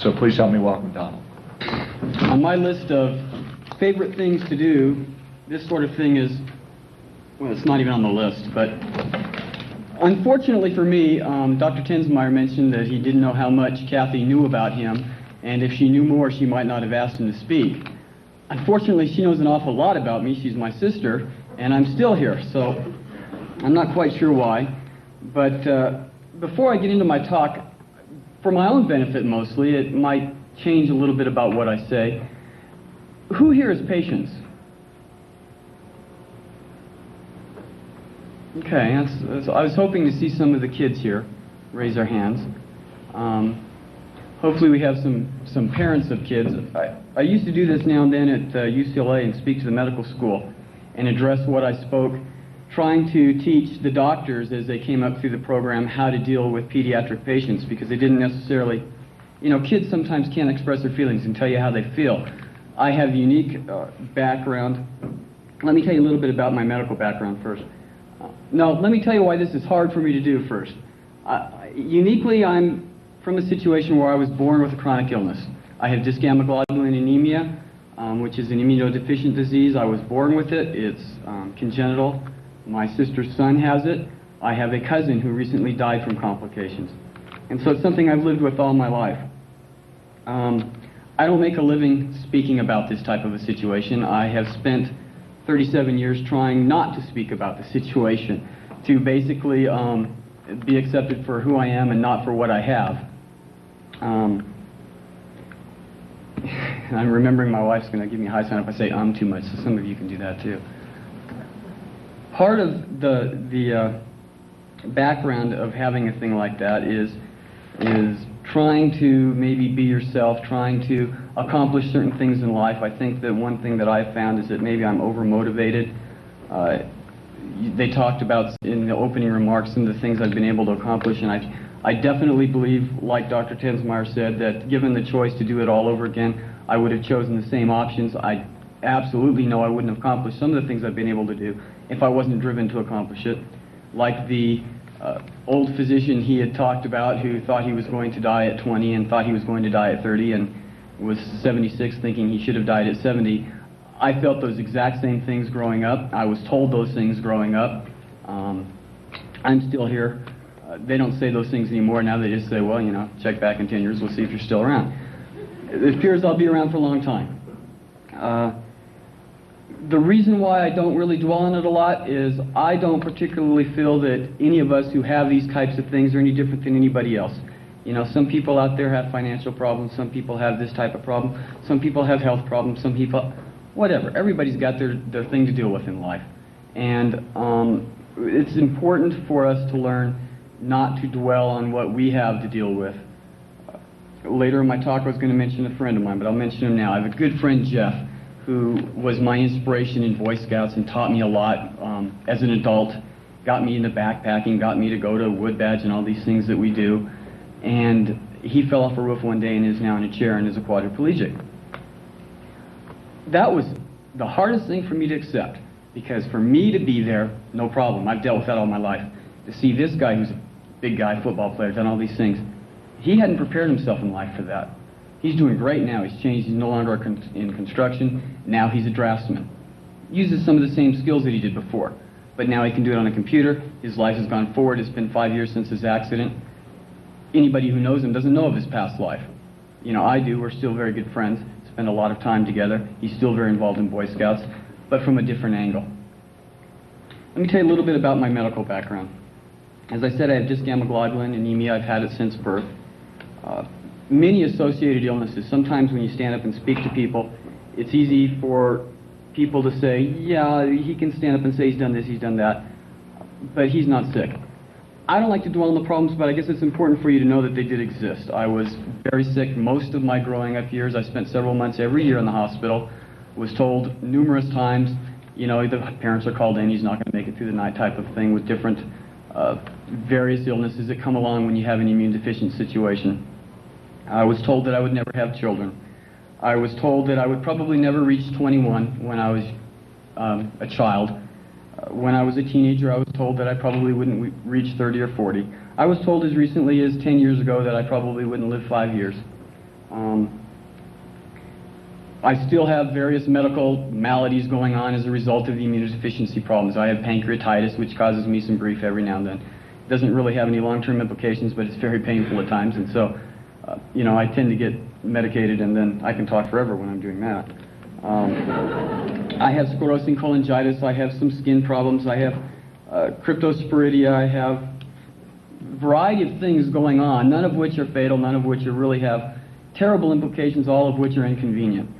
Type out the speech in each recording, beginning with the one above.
So please help me welcome Donald. On my list of favorite things to do, this sort of thing is, well, it's not even on the list, but unfortunately for me, Dr. Tensmeyer mentioned that he didn't know how much Kathy knew about him, and if she knew more, she might not have asked him to speak. Unfortunately, she knows an awful lot about me. She's my sister, and I'm still here, so I'm not quite sure why. But before I get into my talk, for my own benefit mostly, it might change a little bit about what I say. Who here is patients? Okay, I was hoping to see some of the kids here raise their hands. Hopefully we have some parents of kids. I used to do this now and then at UCLA and speak to the medical school and address what I spoke, trying to teach the doctors as they came up through the program how to deal with pediatric patients, because they didn't necessarily, you know, kids sometimes can't express their feelings and tell you how they feel. I have a unique background. Let me tell you a little bit about my medical background first. No, let me tell you why this is hard for me to do first. Uniquely, I'm from a situation where I was born with a chronic illness. I have dysgamma-globulin anemia, which is an immunodeficient disease. I was born with it. It's congenital. My sister's son has it. I have a cousin who recently died from complications. And so it's something I've lived with all my life. I don't make a living speaking about this type of a situation. I have spent 37 years trying not to speak about the situation, to basically be accepted for who I am and not for what I have. I'm remembering my wife's going to give me a high sign if I say too much, so some of you can do that too. Part of the background of having a thing like that is trying to maybe be yourself, trying to accomplish certain things in life. I think that one thing that I've found is that maybe I'm over-motivated. They talked about in the opening remarks some of the things I've been able to accomplish, and I definitely believe, like Dr. Tensmeyer said, that given the choice to do it all over again, I would have chosen the same options. I absolutely know I wouldn't have accomplished some of the things I've been able to do if I wasn't driven to accomplish it. Like the old physician he had talked about who thought he was going to die at 20 and thought he was going to die at 30 and was 76 thinking he should have died at 70. I felt those exact same things growing up. I was told those things growing up. I'm still here. They don't say those things anymore. Now they just say, well, you know, check back in 10 years, we'll see if you're still around. It appears I'll be around for a long time. The reason why I don't really dwell on it a lot is I don't particularly feel that any of us who have these types of things are any different than anybody else. You know, some people out there have financial problems, some people have this type of problem, some people have health problems, some people, whatever. Everybody's got their thing to deal with in life. And it's important for us to learn not to dwell on what we have to deal with. Later in my talk I was going to mention a friend of mine, but I'll mention him now. I have a good friend, Jeff, who was my inspiration in Boy Scouts and taught me a lot as an adult, got me into backpacking, got me to go to Wood Badge and all these things that we do. And he fell off a roof one day and is now in a chair and is a quadriplegic. That was the hardest thing for me to accept, because for me to be there, no problem. I've dealt with that all my life. To see this guy who's a big guy, football player, done all these things, he hadn't prepared himself in life for that. He's doing great now. He's changed. He's no longer in construction. Now he's a draftsman. Uses some of the same skills that he did before, but now he can do it on a computer. His life has gone forward. It's been 5 years since his accident. Anybody who knows him doesn't know of his past life. You know, I do. We're still very good friends. Spend a lot of time together. He's still very involved in Boy Scouts, but from a different angle. Let me tell you a little bit about my medical background. As I said, I have dysgamma-globulin anemia. I've had it since birth. Many associated illnesses. Sometimes when you stand up and speak to people, it's easy for people to say, yeah, he can stand up and say he's done this, he's done that, but he's not sick. I don't like to dwell on the problems, but I guess it's important for you to know that they did exist. I was very sick most of my growing up years. I spent several months every year in the hospital. Was told numerous times, you know, the parents are called in, he's not going to make it through the night type of thing, with different various illnesses that come along when you have an immune deficient situation. I was told that I would never have children. I was told that I would probably never reach 21 when I was a child. When I was a teenager, I was told that I probably wouldn't reach 30 or 40. I was told as recently as 10 years ago that I probably wouldn't live 5 years. I still have various medical maladies going on as a result of the immunodeficiency problems. I have pancreatitis, which causes me some grief every now and then. It doesn't really have any long-term implications, but it's very painful at times, and so, you know, I tend to get medicated, and then I can talk forever when I'm doing that. I have sclerosing cholangitis, I have some skin problems, I have cryptosporidia, I have a variety of things going on, none of which are fatal, none of which really have terrible implications, all of which are inconvenient.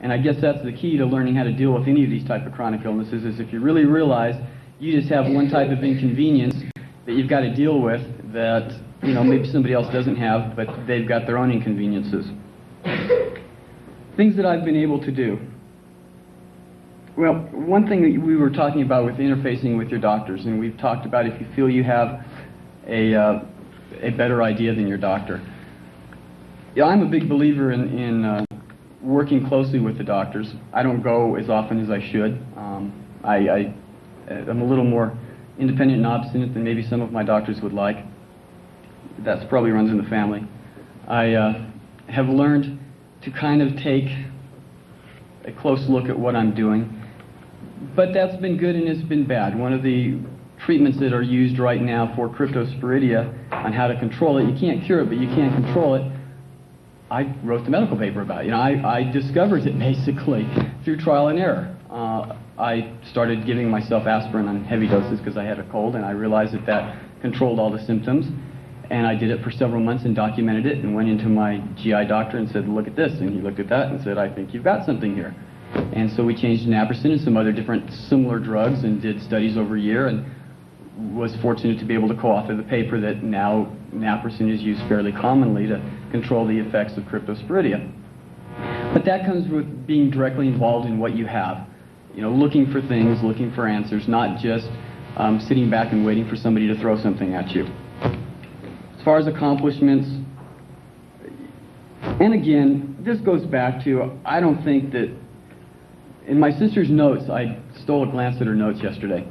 And I guess that's the key to learning how to deal with any of these type of chronic illnesses, is if you really realize you just have one type of inconvenience that you've got to deal with that, you know, maybe somebody else doesn't have, but they've got their own inconveniences. Things that I've been able to do. Well, one thing that we were talking about with interfacing with your doctors, and we've talked about if you feel you have a better idea than your doctor. Yeah, I'm a big believer in working closely with the doctors. I don't go as often as I should. I'm a little more independent and obstinate than maybe some of my doctors would like. That probably runs in the family. I have learned to kind of take a close look at what I'm doing. But that's been good and it's been bad. One of the treatments that are used right now for cryptosporidia on how to control it, you can't cure it, but you can control it. I wrote the medical paper about it. You know, I discovered it basically through trial and error. I started giving myself aspirin on heavy doses because I had a cold, and I realized that that controlled all the symptoms. And I did it for several months and documented it and went into my GI doctor and said, look at this. And he looked at that and said, I think you've got something here. And so we changed naproxen and some other different similar drugs and did studies over a year, and was fortunate to be able to co-author the paper that now naproxen is used fairly commonly to control the effects of cryptosporidia. But that comes with being directly involved in what you have. You know, looking for things, looking for answers, not just sitting back and waiting for somebody to throw something at you. As far as accomplishments, and again, this goes back to, I don't think that, in my sister's notes, I stole a glance at her notes yesterday,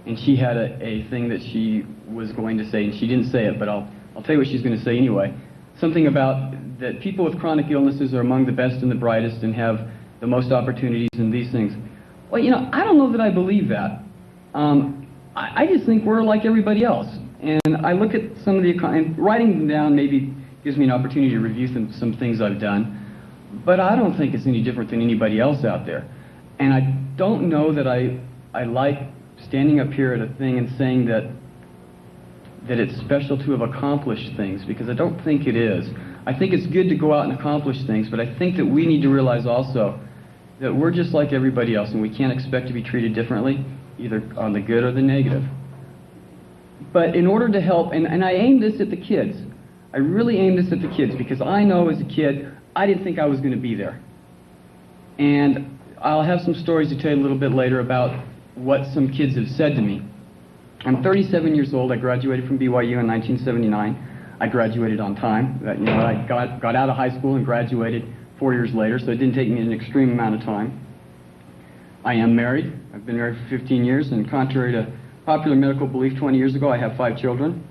and she had a thing that she was going to say, and she didn't say it, but I'll tell you what she's going to say anyway. Something about that people with chronic illnesses are among the best and the brightest and have the most opportunities and these things. Well, you know, I don't know that I believe that. I just think we're like everybody else. And I look at some of the, and writing them down maybe gives me an opportunity to review some things I've done, but I don't think it's any different than anybody else out there. And I don't know that I like standing up here at a thing and saying that it's special to have accomplished things, because I don't think it is. I think it's good to go out and accomplish things, but I think that we need to realize also that we're just like everybody else, and we can't expect to be treated differently, either on the good or the negative. But in order to help, and I aim this at the kids, I really aim this at the kids, because I know as a kid, I didn't think I was going to be there. And I'll have some stories to tell you a little bit later about what some kids have said to me. I'm 37 years old. I graduated from BYU in 1979. I graduated on time. You know, I got out of high school and graduated 4 years later, so it didn't take me an extreme amount of time. I am married. I've been married for 15 years, and contrary to popular medical belief 20 years ago, I have 5 children.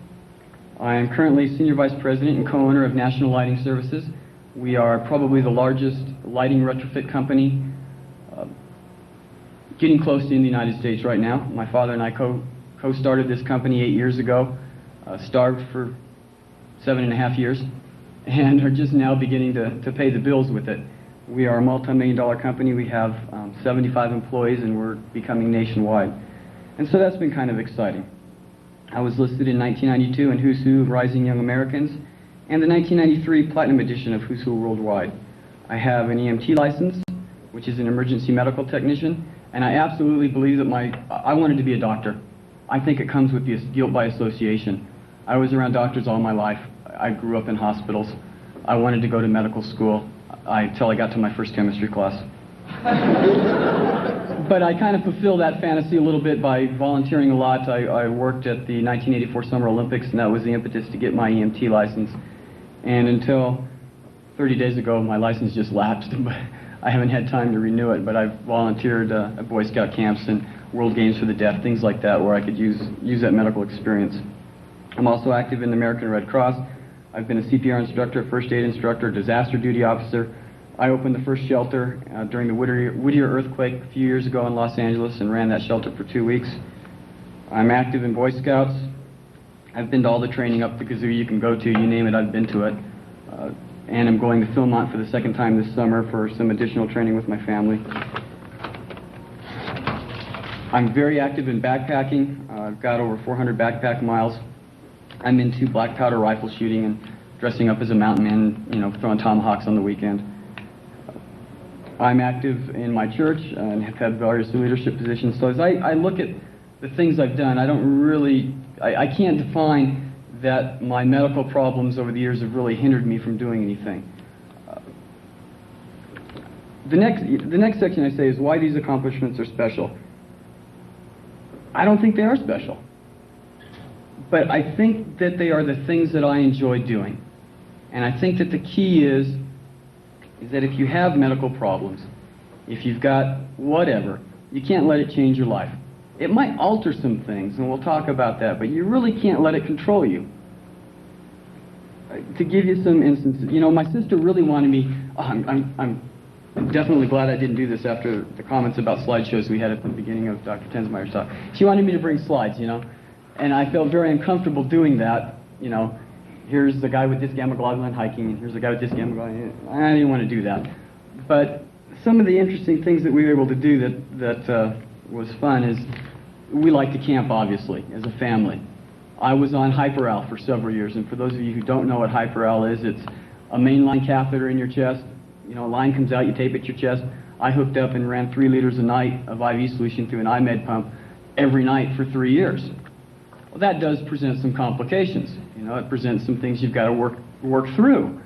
I am currently Senior Vice President and co-owner of National Lighting Services. We are probably the largest lighting retrofit company getting close to in the United States right now. My father and I co-started this company 8 years ago, starved for 7.5 years, and are just now beginning to pay the bills with it. We are a multi-million-dollar company. We have 75 employees, and we're becoming nationwide. And so that's been kind of exciting. I was listed in 1992 in Who's Who of Rising Young Americans, and the 1993 Platinum edition of Who's Who Worldwide. I have an EMT license, which is an emergency medical technician, and I absolutely believe that I wanted to be a doctor. I think it comes with the guilt by association. I was around doctors all my life. I grew up in hospitals. I wanted to go to medical school until I got to my first chemistry class. But I kind of fulfilled that fantasy a little bit by volunteering a lot. I worked at the 1984 Summer Olympics, and that was the impetus to get my EMT license. And until 30 days ago, my license just lapsed. I haven't had time to renew it, but I've volunteered at Boy Scout camps and World Games for the Deaf, things like that, where I could use that medical experience. I'm also active in the American Red Cross. I've been a CPR instructor, first aid instructor, disaster duty officer. I opened the first shelter during the Whittier earthquake a few years ago in Los Angeles and ran that shelter for 2 weeks. I'm active in Boy Scouts. I've been to all the training up the kazoo you can go to, you name it, I've been to it. And I'm going to Philmont for the second time this summer for some additional training with my family. I'm very active in backpacking. I've got over 400 backpack miles. I'm into black powder rifle shooting and dressing up as a mountain man, you know, throwing tomahawks on the weekend. I'm active in my church and have had various leadership positions. So as I look at the things I've done, I don't really, I can't define that my medical problems over the years have really hindered me from doing anything. The next section I say is why these accomplishments are special. I don't think they are special. But I think that they are the things that I enjoy doing. And I think that the key is that if you have medical problems, if you've got whatever, you can't let it change your life. It might alter some things, and we'll talk about that, but you really can't let it control you. To give you some instances, you know, my sister really wanted me, I'm definitely glad I didn't do this after the comments about slideshows we had at the beginning of Dr. Tensmeyer's talk. She wanted me to bring slides, you know, and I felt very uncomfortable doing that. You know, here's the guy with disc gamma globulin hiking, and here's the guy with disc gamma globulin. I didn't want to do that. But some of the interesting things that we were able to do that was fun is we like to camp, obviously, as a family. I was on Hyper-Al for several years, and for those of you who don't know what Hyper-Al is, it's a mainline catheter in your chest. You know, a line comes out, you tape it to your chest. I hooked up and ran 3 liters a night of IV solution through an iMed pump every night for 3 years. Well, that does present some complications. You know, it presents some things you've got to work through.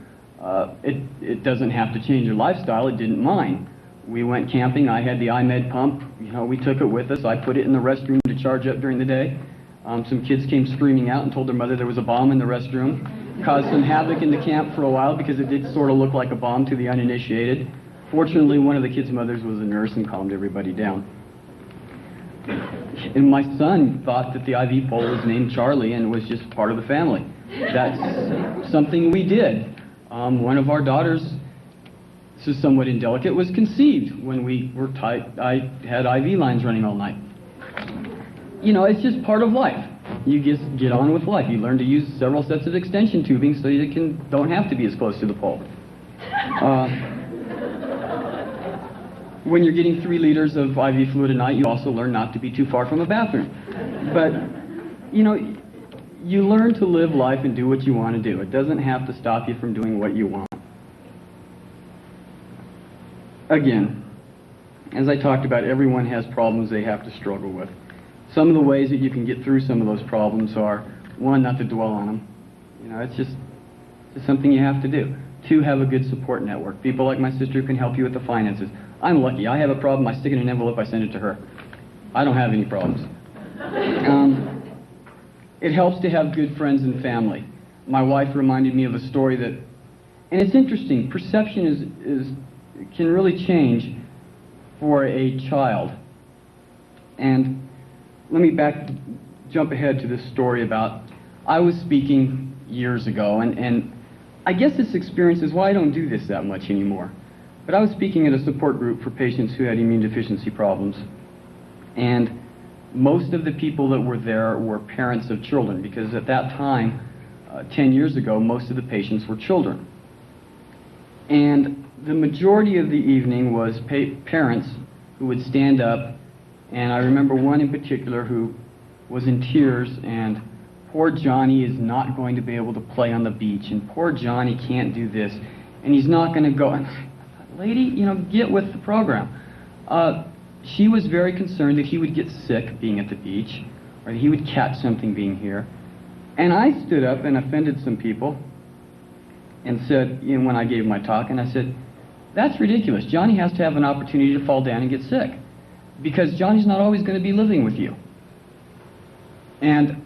It doesn't have to change your lifestyle. It didn't mine. We went camping. I had the iMed pump. You know, we took it with us. I put it in the restroom to charge up during the day. Some kids came screaming out and told their mother there was a bomb in the restroom. Caused some havoc in the camp for a while because it did sort of look like a bomb to the uninitiated. Fortunately, one of the kids' mothers was a nurse and calmed everybody down. And my son thought that the IV pole was named Charlie and was just part of the family. That's something we did. One of our daughters, this is somewhat indelicate, was conceived when we were tight. I had IV lines running all night. You know, it's just part of life. You just get on with life. You learn to use several sets of extension tubing so you don't have to be as close to the pole. When you're getting 3 liters of IV fluid a night, you also learn not to be too far from a bathroom. But, you know, you learn to live life and do what you want to do. It doesn't have to stop you from doing what you want. Again, as I talked about, everyone has problems they have to struggle with. Some of the ways that you can get through some of those problems are, 1, not to dwell on them. You know, it's just something you have to do. 2, have a good support network. People like my sister who can help you with the finances. I'm lucky. I have a problem, I stick it in an envelope, I send it to her. I don't have any problems. It helps to have good friends and family. My wife reminded me of a story that, and it's interesting, perception can really change for a child. And let me jump ahead to this story about, I was speaking years ago, and I guess this experience is why I don't do this that much anymore. But I was speaking at a support group for patients who had immune deficiency problems. And most of the people that were there were parents of children, because at that time, 10 years ago, most of the patients were children. And the majority of the evening was parents who would stand up, and I remember one in particular who was in tears, and poor Johnny is not going to be able to play on the beach, and poor Johnny can't do this, and he's not going to go. And, lady, you know, get with the program. She was very concerned that he would get sick being at the beach, or that he would catch something being here. And I stood up and offended some people and said, you know, when I gave my talk, and I said, that's ridiculous. Johnny has to have an opportunity to fall down and get sick, because Johnny's not always going to be living with you. And,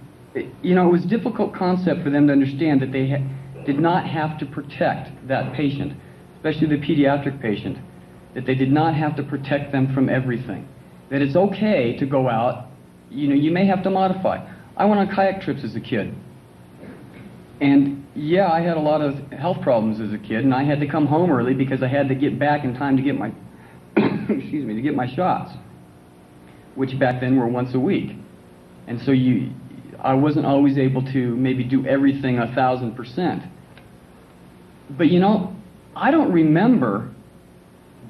you know, it was a difficult concept for them to understand that they did not have to protect that patient, especially the pediatric patient, that they did not have to protect them from everything. That it's okay to go out, you know, you may have to modify. I went on kayak trips as a kid. And yeah, I had a lot of health problems as a kid, and I had to come home early because I had to get back in time to get my, excuse me, to get my shots, which back then were once a week. And so I wasn't always able to maybe do everything 1,000%. But you know, I don't remember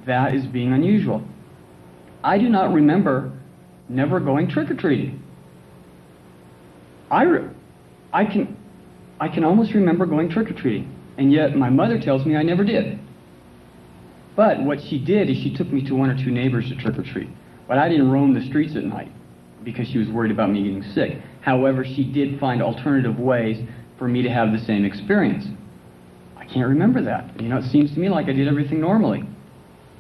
that as being unusual. I do not remember never going trick-or-treating. I can almost remember going trick-or-treating, and yet my mother tells me I never did. But what she did is she took me to one or two neighbors to trick-or-treat. But I didn't roam the streets at night because she was worried about me getting sick. However, she did find alternative ways for me to have the same experience. I can't remember that. You know, it seems to me like I did everything normally.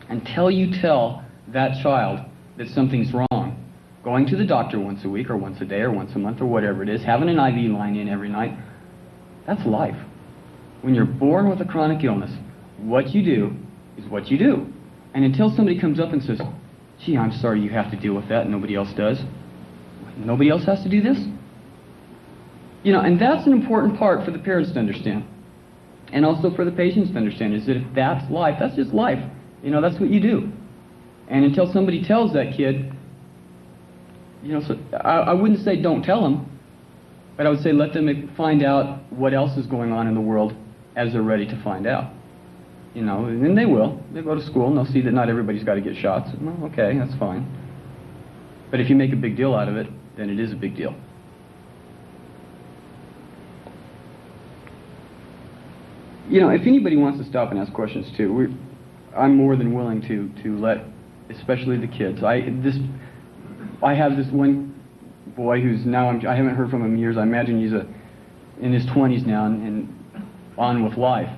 Until you tell that child that something's wrong, going to the doctor once a week or once a day or once a month or whatever it is, having an IV line in every night, that's life. When you're born with a chronic illness, what you do is what you do. And until somebody comes up and says, gee, I'm sorry you have to deal with that and nobody else does. Nobody else has to do this? You know, and that's an important part for the parents to understand. And also for the patients to understand, is that if that's life, that's just life. You know, that's what you do. And until somebody tells that kid, you know, so I wouldn't say don't tell them, but I would say let them find out what else is going on in the world as they're ready to find out. You know, and then they will. They'll go to school and they'll see that not everybody's got to get shots. Well, okay, that's fine. But if you make a big deal out of it, then it is a big deal. You know, if anybody wants to stop and ask questions too, I'm more than willing to let, especially the kids. I have this one boy who's now, I haven't heard from him in years. I imagine he's in his 20s now and on with life,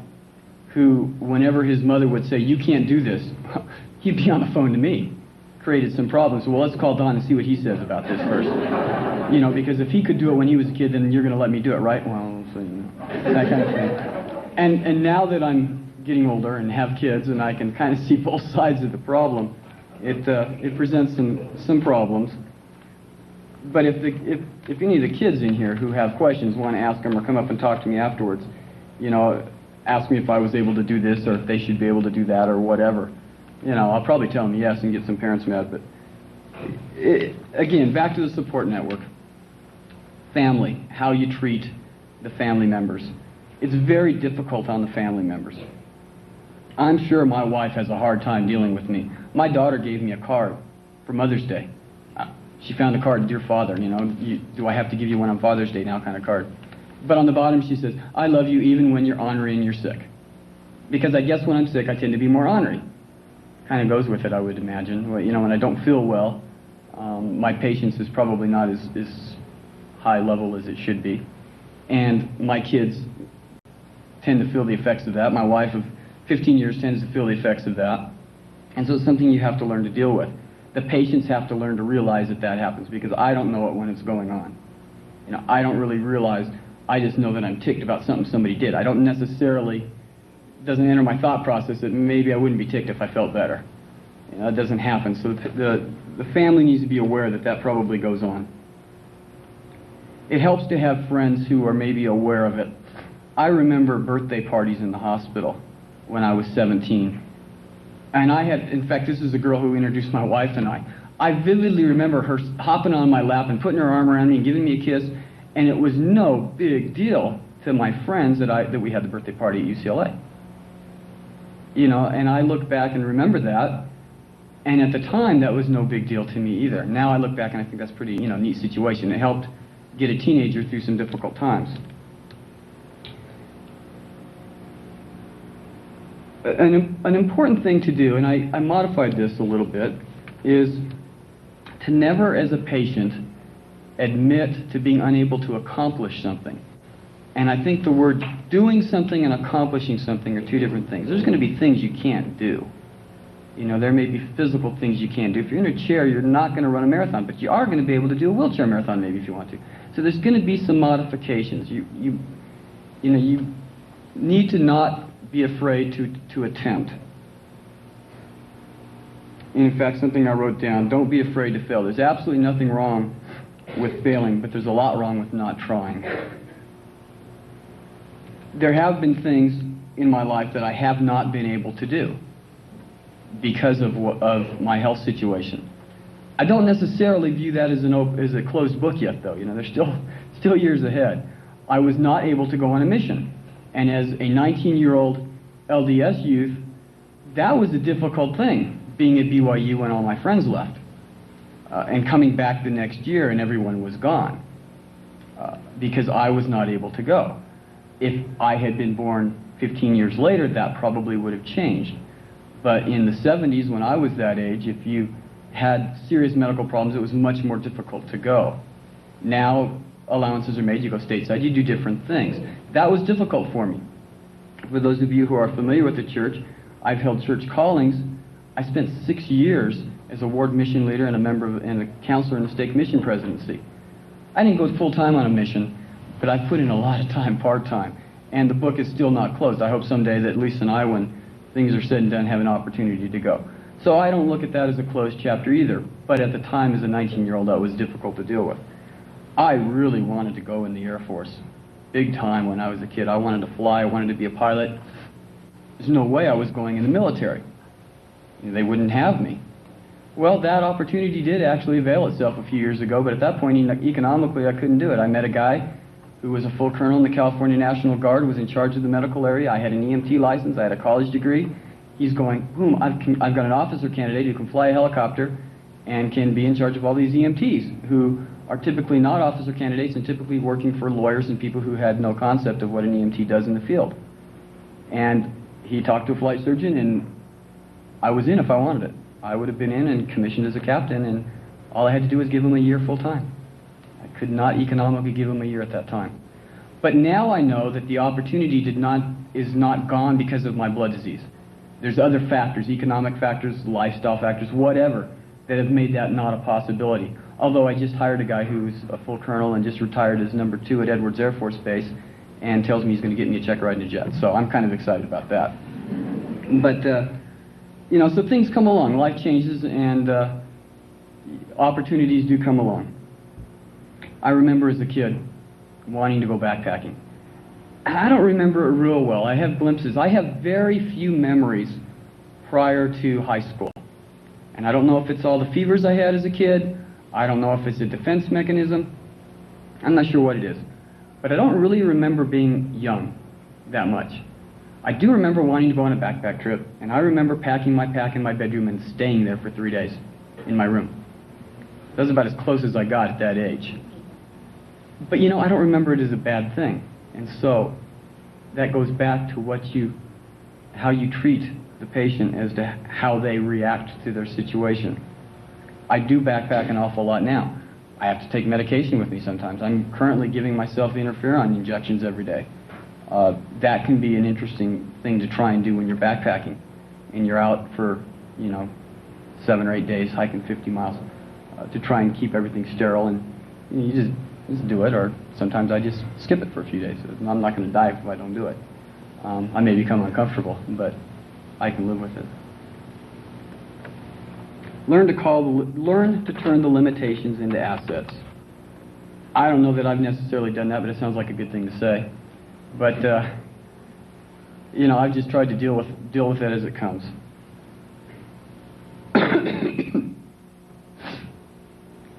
who, whenever his mother would say, you can't do this, he'd be on the phone to me. Created some problems. Well, let's call Don and see what he says about this first. You know, because if he could do it when he was a kid, then you're going to let me do it, right? Well, so, you know, that kind of thing. And now that I'm getting older and have kids and I can kind of see both sides of the problem, it presents some problems. But if any of the kids in here who have questions want to ask them or come up and talk to me afterwards, you know, ask me if I was able to do this or if they should be able to do that or whatever, you know, I'll probably tell them yes and get some parents mad. But again, back to the support network. Family, how you treat the family members. It's very difficult on the family members. I'm sure my wife has a hard time dealing with me. My daughter gave me a card for Mother's Day. She found a card, Dear Father, you know, do I have to give you one on Father's Day now kind of card. But on the bottom she says, I love you even when you're ornery and you're sick. Because I guess when I'm sick I tend to be more ornery. Kind of goes with it, I would imagine. You know, when I don't feel well, my patience is probably not as high level as it should be. And my kids tend to feel the effects of that. My wife of 15 years tends to feel the effects of that. And so it's something you have to learn to deal with. The patients have to learn to realize that that happens, because I don't know it when it's going on. You know, I don't really realize, I just know that I'm ticked about something somebody did. I don't necessarily, doesn't enter my thought process that maybe I wouldn't be ticked if I felt better. You know, that doesn't happen. So the family needs to be aware that that probably goes on. It helps to have friends who are maybe aware of it. I remember birthday parties in the hospital when I was 17. And I had, in fact, this is a girl who introduced my wife and I. I vividly remember her hopping on my lap and putting her arm around me and giving me a kiss, and it was no big deal to my friends that we had the birthday party at UCLA. You know, and I look back and remember that, and at the time that was no big deal to me either. Now I look back and I think that's pretty, you know, neat situation. It helped get a teenager through some difficult times. An important thing to do, and I modified this a little bit, is to never, as a patient, admit to being unable to accomplish something. And I think the word doing something and accomplishing something are two different things. There's going to be things you can't do. You know, there may be physical things you can't do. If you're in a chair, you're not going to run a marathon, but you are going to be able to do a wheelchair marathon maybe if you want to. So there's going to be some modifications. You need to not be afraid to attempt. In fact, something I wrote down, don't be afraid to fail. There's absolutely nothing wrong with failing, but there's a lot wrong with not trying. there have been things in my life that I have not been able to do because of my health situation. I don't necessarily view that as a closed book yet, though. You know, there's still years ahead. I was not able to go on a mission, and as a 19-year-old LDS youth, that was a difficult thing, being at BYU when all my friends left, and coming back the next year and everyone was gone, because I was not able to go. If I had been born 15 years later, that probably would have changed. But in the 70s, when I was that age, if you had serious medical problems, it was much more difficult to go. Now, allowances are made, you go stateside, you do different things. That was difficult for me. For those of you who are familiar with the church, I've held church callings. I spent 6 years as a ward mission leader and a member and a counselor in the stake mission presidency. I didn't go full-time on a mission, but I put in a lot of time part-time. And the book is still not closed. I hope someday that Lisa and I, when things are said and done, have an opportunity to go. So I don't look at that as a closed chapter either. But at the time, as a 19-year-old, that was difficult to deal with. I really wanted to go in the Air Force. Big time when I was a kid. I wanted to fly. I wanted to be a pilot. There's no way I was going in the military. They wouldn't have me. Well, that opportunity did actually avail itself a few years ago, but at that point, economically, I couldn't do it. I met a guy who was a full colonel in the California National Guard, was in charge of the medical area. I had an EMT license. I had a college degree. He's going, boom, I've got an officer candidate who can fly a helicopter and can be in charge of all these EMTs who are typically not officer candidates and typically working for lawyers and people who had no concept of what an EMT does in the field. And he talked to a flight surgeon, and I was in if I wanted it. I would have been in and commissioned as a captain, and all I had to do was give him a year full-time. I could not economically give him a year at that time. But now I know that the opportunity is not gone because of my blood disease. There's other factors, economic factors, lifestyle factors, whatever, that have made that not a possibility. Although I just hired a guy who's a full colonel and just retired as number 2 at Edwards Air Force Base and tells me he's going to get me a check ride in a jet. So I'm kind of excited about that. But, you know, so things come along. Life changes and opportunities do come along. I remember as a kid wanting to go backpacking. I don't remember it real well. I have glimpses. I have very few memories prior to high school. And I don't know if it's all the fevers I had as a kid. I don't know if it's a defense mechanism. I'm not sure what it is. But I don't really remember being young that much. I do remember wanting to go on a backpack trip, and I remember packing my pack in my bedroom and staying there for 3 days in my room. That was about as close as I got at that age. But you know, I don't remember it as a bad thing. And so that goes back to how you treat the patient as to how they react to their situation. I do backpack an awful lot now. I have to take medication with me sometimes. I'm currently giving myself interferon injections every day. That can be an interesting thing to try and do when you're backpacking and you're out for, 7 or 8 days hiking 50 miles to try and keep everything sterile, and you just do it, or sometimes I just skip it for a few days. I'm not going to die if I don't do it. I may become uncomfortable, but I can live with it. Learn to turn the limitations into assets. I don't know that I've necessarily done that, but it sounds like a good thing to say. But I've just tried to deal with it as it comes.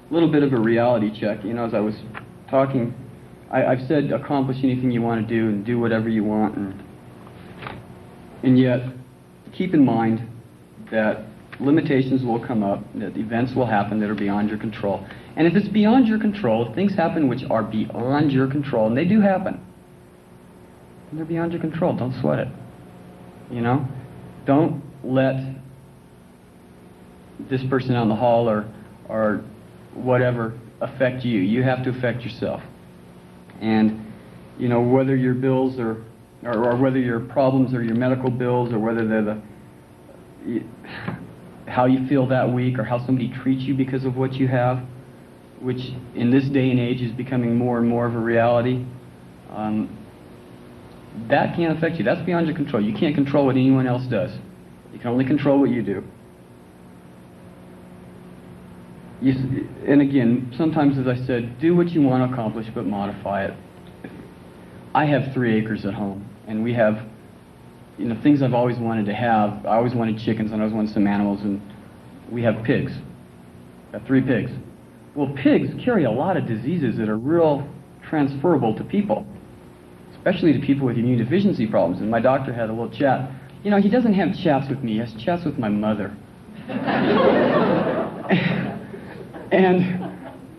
A little bit of a reality check. As I was talking, I've said accomplish anything you want to do and do whatever you want, and yet keep in mind that limitations will come up, that events will happen that are beyond your control. And if it's beyond your control, if things happen which are beyond your control, and they do happen, and they're beyond your control, don't sweat it. Don't let this person down the hall or whatever affect you. You have to affect yourself. And whether your bills or whether your problems are your medical bills, or whether they're how you feel that week, or how somebody treats you because of what you have, which in this day and age is becoming more and more of a reality, that can't affect you. That's beyond your control. You can't control what anyone else does. You can only control what you do. And again, sometimes, as I said, do what you want to accomplish, but modify it. I have 3 acres at home, and we have, things I've always wanted to have. I always wanted chickens, and I always wanted some animals, and we have pigs. Got 3 pigs. Well, pigs carry a lot of diseases that are real transferable to people, especially to people with immune deficiency problems. And my doctor had a little chat. He doesn't have chats with me, he has chats with my mother. And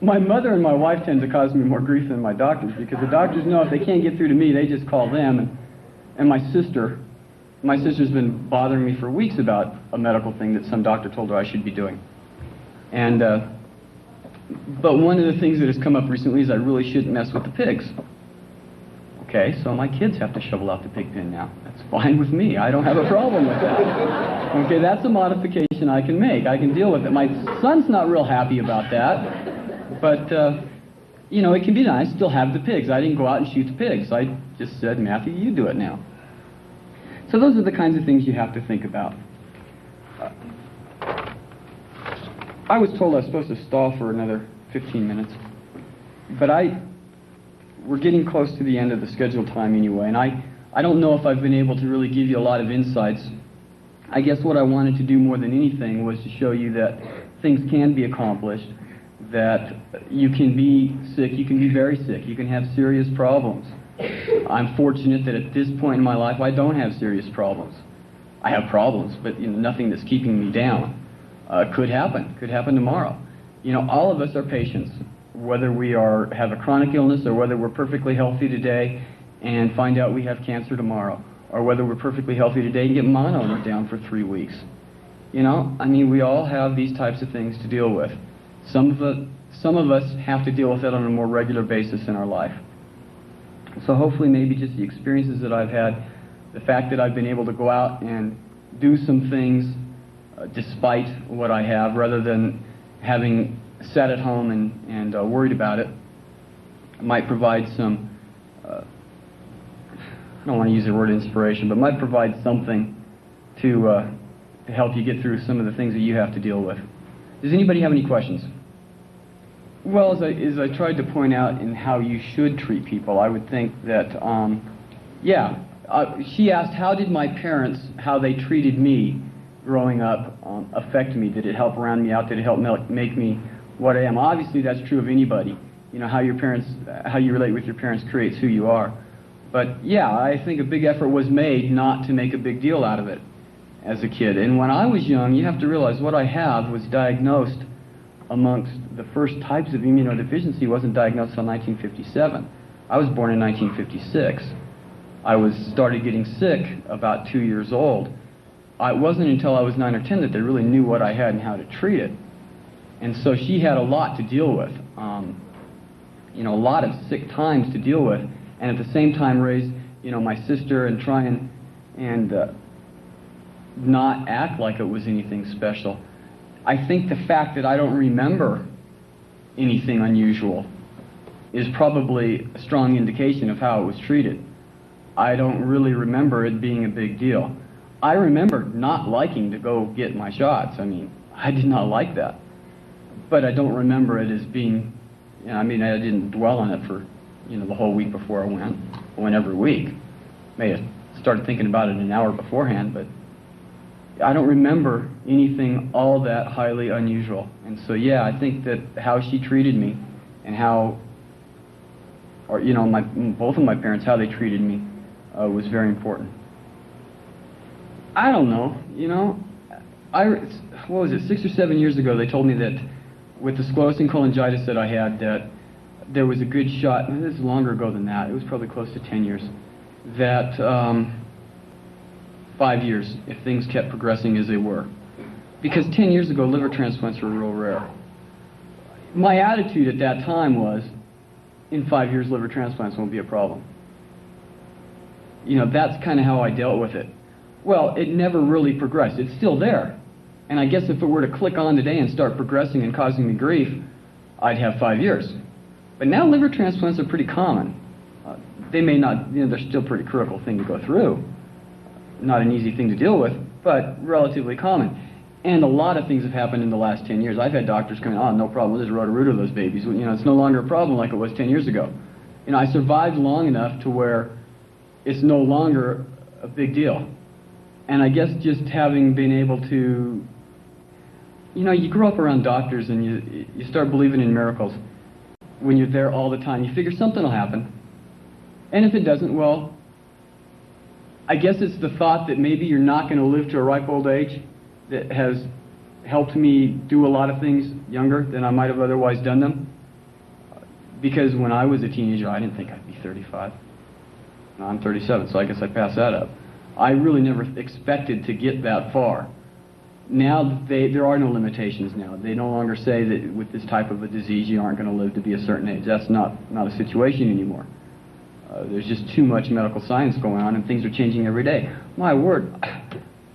my mother and my wife tend to cause me more grief than my doctors, because the doctors know if they can't get through to me, they just call them. And my sister's been bothering me for weeks about a medical thing that some doctor told her I should be doing. And, but one of the things that has come up recently is I really shouldn't mess with the pigs. Okay, so my kids have to shovel out the pig pen now. That's fine with me. I don't have a problem with that. Okay, that's a modification I can make. I can deal with it. My son's not real happy about that, but, it can be nice. Still have the pigs. I didn't go out and shoot the pigs. I just said, Matthew, you do it now. So those are the kinds of things you have to think about. I was told I was supposed to stall for another 15 minutes, but we're getting close to the end of the scheduled time anyway, and I don't know if I've been able to really give you a lot of insights. I guess what I wanted to do more than anything was to show you that things can be accomplished, that you can be sick, you can be very sick, you can have serious problems. I'm fortunate that at this point in my life I don't have serious problems. I have problems, but nothing that's keeping me down. Could happen tomorrow. All of us are patients, whether we have a chronic illness or whether we're perfectly healthy today and find out we have cancer tomorrow, or whether we're perfectly healthy today and get mono and we're down for 3 weeks. We all have these types of things to deal with. Some of us have to deal with it on a more regular basis in our life. So hopefully maybe just the experiences that I've had, the fact that I've been able to go out and do some things despite what I have, rather than having sat at home and worried about it, might provide some, I don't want to use the word inspiration, but might provide something to help you get through some of the things that you have to deal with. Does anybody have any questions? Well, as I tried to point out in how you should treat people, I would think that, she asked, how did my parents, how they treated me growing up, affect me? Did it help round me out? Did it help make me what I am? Obviously, that's true of anybody. How you relate with your parents creates who you are. But yeah, I think a big effort was made not to make a big deal out of it as a kid. And when I was young, you have to realize what I have was diagnosed amongst the first types of immunodeficiency. Wasn't diagnosed until 1957. I was born in 1956. I started getting sick about 2 years old. It wasn't until I was 9 or 10 that they really knew what I had and how to treat it. And so she had a lot to deal with, a lot of sick times to deal with, and at the same time raise, my sister and try and not act like it was anything special. I think the fact that I don't remember anything unusual is probably a strong indication of how it was treated. I don't really remember it being a big deal. I remember not liking to go get my shots. I did not like that. But I don't remember it as being, I didn't dwell on it for, the whole week before I went. I went every week. May have started thinking about it an hour beforehand, but I don't remember anything all that highly unusual. And so, yeah, I think that how she treated me and how, both of my parents, how they treated me was very important. I don't know, what was it, 6 or 7 years ago, they told me that with the sclerosing cholangitis that I had, that there was a good shot, this is longer ago than that, it was probably close to 10 years, that 5 years, if things kept progressing as they were. Because 10 years ago, liver transplants were real rare. My attitude at that time was, in 5 years, liver transplants won't be a problem. That's kind of how I dealt with it. Well, it never really progressed. It's still there. And I guess if it were to click on today and start progressing and causing me grief, I'd have 5 years. But now liver transplants are pretty common. They may not, they're still a pretty critical thing to go through. Not an easy thing to deal with, but relatively common. And a lot of things have happened in the last 10 years. I've had doctors come in, no problem, we'll just roto-rooter those babies. It's no longer a problem like it was 10 years ago. you know, I survived long enough to where it's no longer a big deal. And I guess just having been able to, you know, you grow up around doctors and you start believing in miracles. When you're there all the time, you figure something will happen. And if it doesn't, well, I guess it's the thought that maybe you're not going to live to a ripe old age that has helped me do a lot of things younger than I might have otherwise done them. Because when I was a teenager, I didn't think I'd be 35. Now I'm 37, so I guess I passed that up. I really never expected to get that far. Now there are no limitations now. They no longer say that with this type of a disease you aren't going to live to be a certain age. That's not a situation anymore. There's just too much medical science going on and things are changing every day. My word,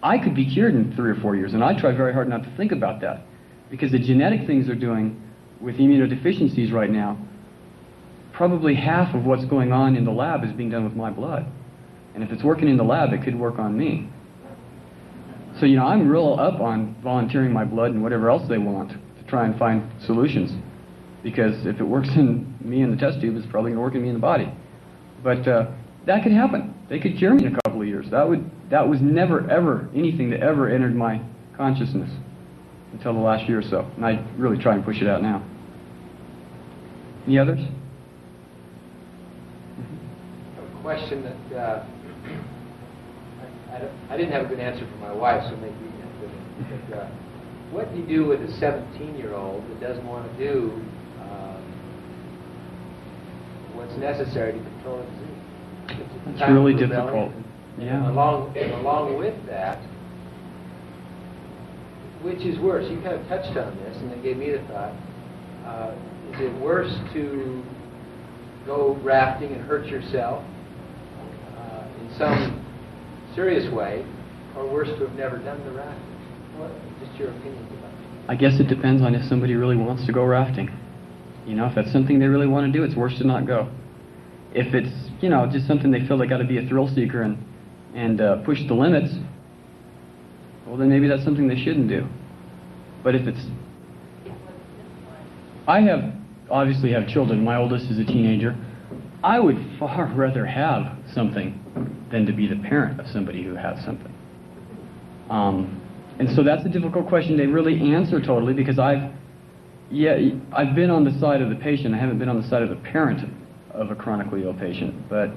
I could be cured in 3 or 4 years, and I try very hard not to think about that. Because the genetic things they're doing with immunodeficiencies right now, probably half of what's going on in the lab is being done with my blood. And if it's working in the lab, it could work on me. So, you know, I'm real up on volunteering my blood and whatever else they want to try and find solutions. Because if it works in me in the test tube, it's probably going to work in me in the body. But that could hapen. They could cure me in a couple of years. That was never, ever anything that ever entered my consciousness until the last year or so. And I really try and push it out now. Any others? A question that I didn't have a good answer for my wife, so maybe you can answer it. But what do you do with a 17-year-old that doesn't want to do what's necessary to control a disease? It's really difficult. Yeah. Along with that, which is worse? You kind of touched on this, and it gave me the thought. Is it worse to go rafting and hurt yourself in some serious way, or worse to have never done the rafting? What, just your opinions about it? I guess it depends on if somebody really wants to go rafting. You know, if that's something they really want to do, it's worse to not go. If it's, you know, just something they feel they got to be a thrill seeker and push the limits, well, then maybe that's something they shouldn't do. But if it's... I obviously have children. My oldest is a teenager. I would far rather have something than to be the parent of somebody who has something. And so that's a difficult question to really answer totally, because I've been on the side of the patient. I haven't been on the side of the parent of a chronically ill patient. But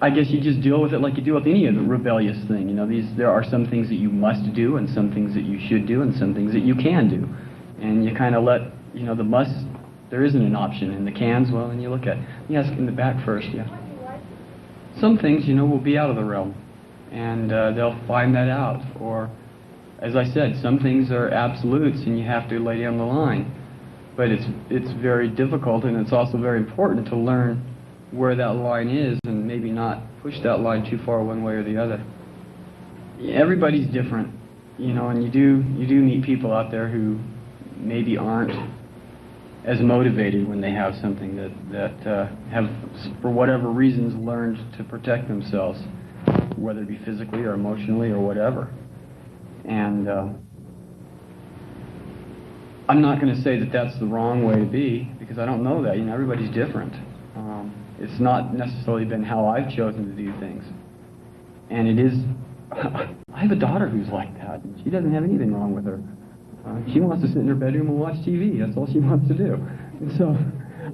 I guess you just deal with it like you deal with any of the rebellious thing. You know, there are some things that you must do, and some things that you should do, and some things that you can do. And you kind of let, you know, the must, there isn't an option. And the cans, well, and you look at, yes, in the back first, yeah. Some things, you know, will be out of the realm, and they'll find that out. Or, as I said, some things are absolutes, and you have to lay down the line. But it's very difficult, and it's also very important to learn where that line is, and maybe not push that line too far one way or the other. Everybody's different, you know, and you do meet people out there who maybe aren't as motivated when they have something that have, for whatever reasons, learned to protect themselves, whether it be physically or emotionally or whatever. And I'm not going to say that that's the wrong way to be, because I don't know that. You know, everybody's different. It's not necessarily been how I've chosen to do things. And it is... I have a daughter who's like that. She doesn't have anything wrong with her. She wants to sit in her bedroom and watch TV. That's all she wants to do. And so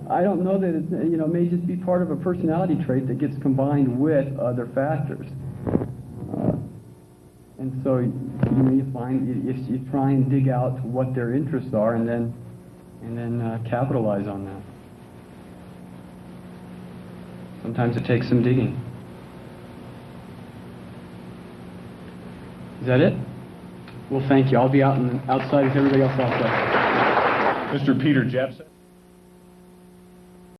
I don't know that it's, you know, it may just be part of a personality trait that gets combined with other factors. And so, you know, you find, if you try and dig out what their interests are and then capitalize on that. Sometimes it takes some digging. Is that it? Well, thank you. I'll be outside with everybody else outside. Mr. Peter Jepson.